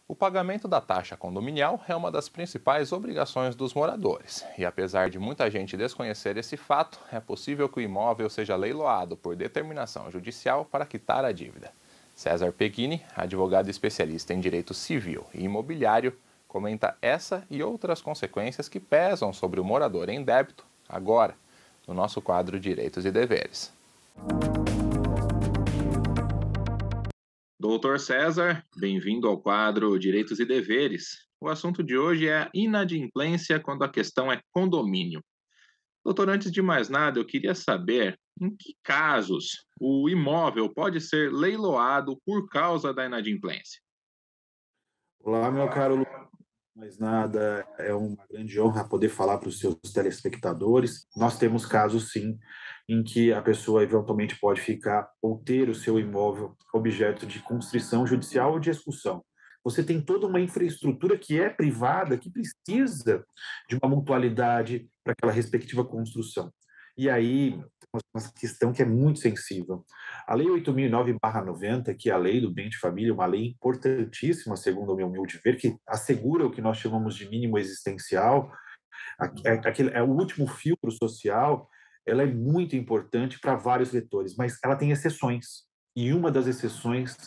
O pagamento da taxa condominial é uma das principais obrigações dos moradores. E apesar de muita gente desconhecer esse fato, é possível que o imóvel seja leiloado por determinação judicial para quitar a dívida. César Pequini, advogado especialista em direito civil e imobiliário, comenta essa e outras consequências que pesam sobre o morador em débito agora, no nosso quadro Direitos e Deveres. Doutor César, bem-vindo ao quadro Direitos e Deveres. O assunto de hoje é a inadimplência quando a questão é condomínio. Doutor, antes de mais nada, eu queria saber em que casos o imóvel pode ser leiloado por causa da inadimplência. Olá, meu caro Lu, mais nada, é uma grande honra poder falar para os seus telespectadores. Nós temos casos, sim, em que a pessoa eventualmente pode ficar ou ter o seu imóvel objeto de constrição judicial ou de expulsão. Você tem toda uma infraestrutura que é privada, que precisa de uma mutualidade para aquela respectiva construção. E aí, uma questão que é muito sensível. A Lei 8.009/90, que é a lei do bem de família, uma lei importantíssima, segundo o meu humilde ver, que assegura o que nós chamamos de mínimo existencial, é o último filtro social, ela é muito importante para vários vetores, mas ela tem exceções. E uma das exceções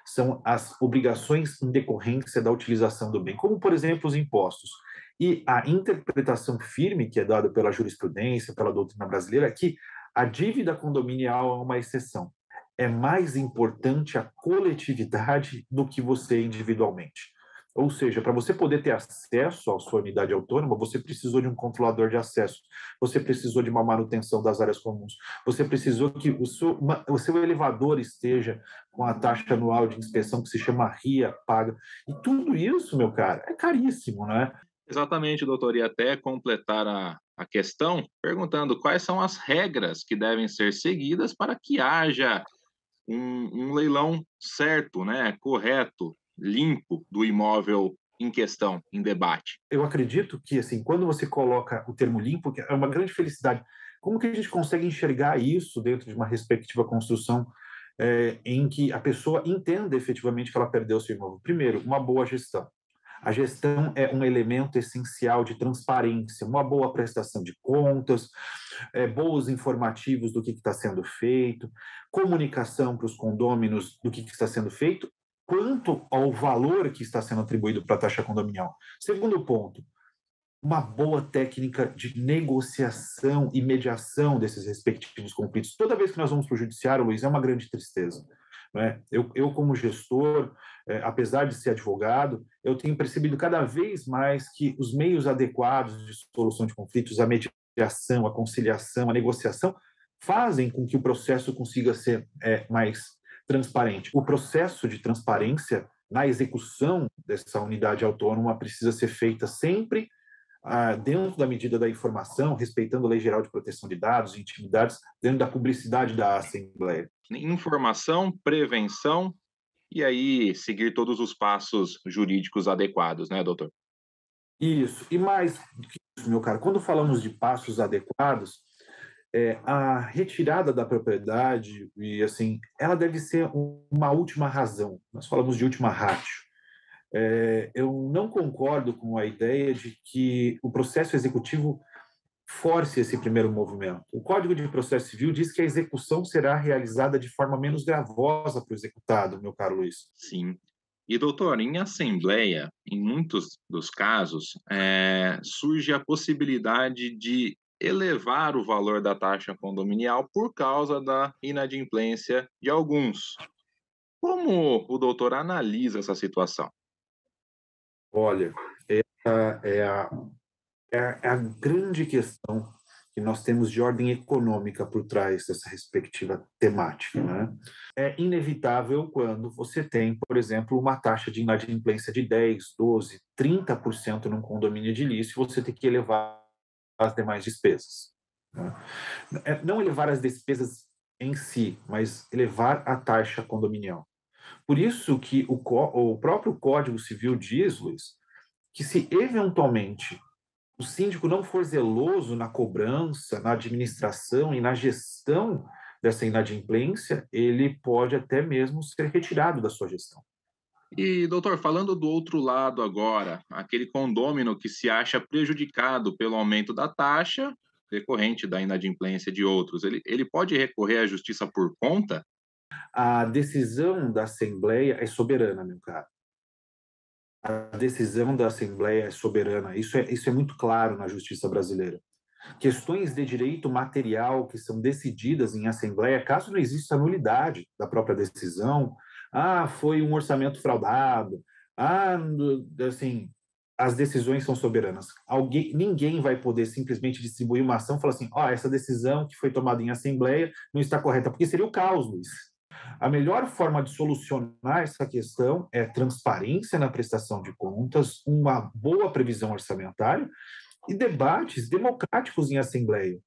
são as obrigações em decorrência da utilização do bem, como, por exemplo, os impostos. E a interpretação firme que é dada pela jurisprudência, pela doutrina brasileira, é que a dívida condominial é uma exceção. É mais importante a coletividade do que você individualmente. Ou seja, para você poder ter acesso à sua unidade autônoma, você precisou de um controlador de acesso, você precisou de uma manutenção das áreas comuns, você precisou que o seu elevador esteja com a taxa anual de inspeção que se chama RIA paga. E tudo isso, meu cara, é caríssimo, né? Exatamente, doutor, e até completar a questão, perguntando quais são as regras que devem ser seguidas para que haja um leilão certo, né, correto, limpo do imóvel em questão, em debate. Eu acredito que, assim, quando você coloca o termo limpo, que é uma grande felicidade, como que a gente consegue enxergar isso dentro de uma respectiva construção em que a pessoa entenda efetivamente que ela perdeu o seu imóvel? Primeiro, uma boa gestão. A gestão é um elemento essencial de transparência, uma boa prestação de contas, bons informativos do que está sendo feito, comunicação para os condôminos do que está sendo feito, quanto ao valor que está sendo atribuído para a taxa condominial. Segundo ponto, uma boa técnica de negociação e mediação desses respectivos conflitos. Toda vez que nós vamos para o judiciário, Luiz, é uma grande tristeza. Né? Eu como gestor, apesar de ser advogado, eu tenho percebido cada vez mais que os meios adequados de solução de conflitos, a mediação, a conciliação, a negociação, fazem com que o processo consiga ser mais transparente. O processo de transparência na execução dessa unidade autônoma precisa ser feita sempre dentro da medida da informação, respeitando a Lei Geral de Proteção de Dados e Intimidades, dentro da publicidade da Assembleia. Informação, prevenção e aí seguir todos os passos jurídicos adequados, né, doutor? Isso. E mais do que isso, meu caro, quando falamos de passos adequados, a retirada da propriedade, e assim, ela deve ser uma última razão. Nós falamos de última ratio. Eu não concordo com a ideia de que o processo executivo force esse primeiro movimento. O Código de Processo Civil diz que a execução será realizada de forma menos gravosa para o executado, meu caro Luiz. Sim. E, doutor, em assembleia, em muitos dos casos, surge a possibilidade de elevar o valor da taxa condominial por causa da inadimplência de alguns. Como o doutor analisa essa situação? Olha, é a, é a grande questão que nós temos de ordem econômica por trás dessa respectiva temática. Né? É inevitável quando você tem, por exemplo, uma taxa de inadimplência de 10, 12, 30% num condomínio edilício, você tem que elevar as demais despesas. Né? Não elevar as despesas em si, mas elevar a taxa condominial. Por isso que o próprio Código Civil diz, Luiz, que se eventualmente o síndico não for zeloso na cobrança, na administração e na gestão dessa inadimplência, ele pode até mesmo ser retirado da sua gestão. E, doutor, falando do outro lado agora, aquele condômino que se acha prejudicado pelo aumento da taxa decorrente da inadimplência de outros, ele pode recorrer à justiça por conta? A decisão da Assembleia é soberana, meu caro. A decisão da Assembleia é soberana. Isso é muito claro na justiça brasileira. Questões de direito material que são decididas em Assembleia, caso não exista nulidade da própria decisão, foi um orçamento fraudado, assim, as decisões são soberanas. Ninguém vai poder simplesmente distribuir uma ação e falar assim, essa decisão que foi tomada em Assembleia não está correta, porque seria o caos, Luiz. A melhor forma de solucionar essa questão é transparência na prestação de contas, uma boa previsão orçamentária e debates democráticos em assembleia.